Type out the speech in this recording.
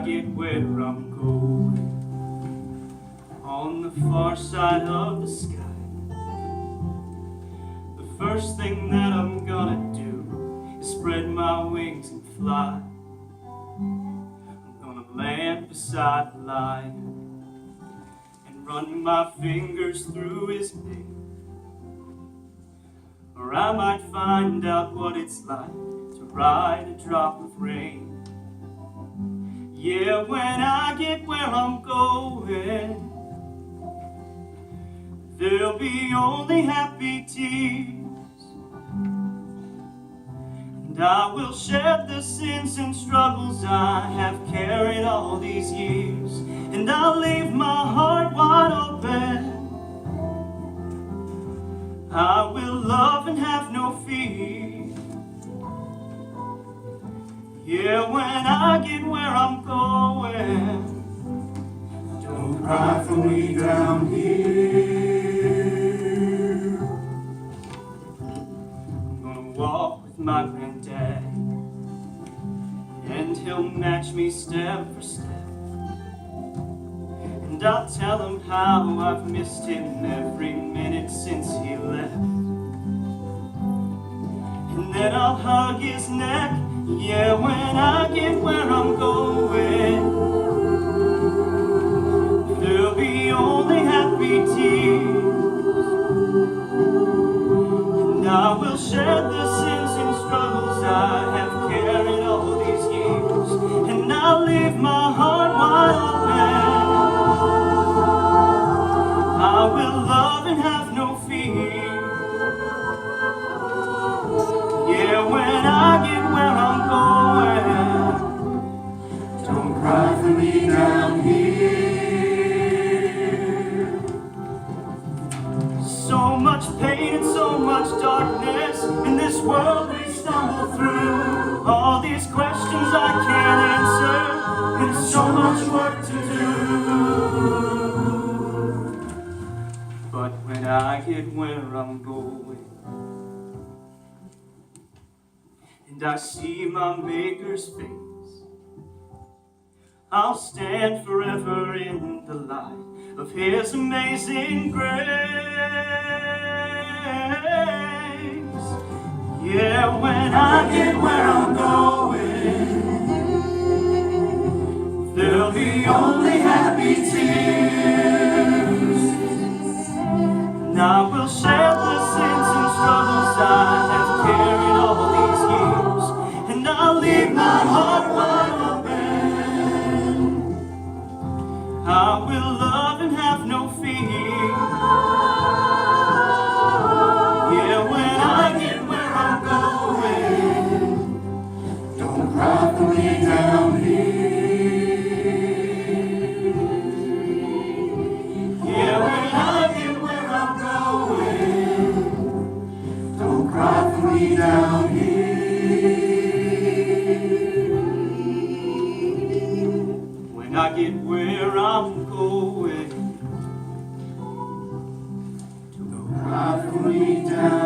get where I'm going, on the far side of the sky, the first thing that I'm gonna do is spread my wings and fly. I'm gonna land beside the lion and run my fingers through his mane. Or I might find out what it's like to ride a drop of rain. Yeah, when I get where I'm going, there'll be only happy tears, and I will shed the sins and struggles I have carried all these years, and I'll leave my heart wide open. I will love and have no fear. Yeah, when I get where I'm going, don't cry for me down here. I'm gonna walk with my granddad, and he'll match me step for step, and I'll tell him how I've missed him every minute since he left. And then I'll hug his neck. Yeah, when I get where I'm going, there'll be only happy tears, and I will shed the sins and struggles I have carried all these years, and I'll leave my heart wide open. I will love and have no fear. Yeah, when I get where I'm going, don't cry for me down here. So much pain and so much darkness in this world we stumble through. All these questions I can't answer, and so much work to do. But when I get where I'm going, and I see my Maker's face, I'll stand forever in the light of His amazing grace. Yeah, when I get where I'm going, there'll be only happy tears, and I will share the sins and struggles I have carried all these years, and I'll leave my heart wide open. I will love and have no fear. Yeah, when I get where I'm going, don't cry for me down here. Yeah, when I get where I'm going, don't cry for me down here. When I get where I'm going, don't cry for me down here.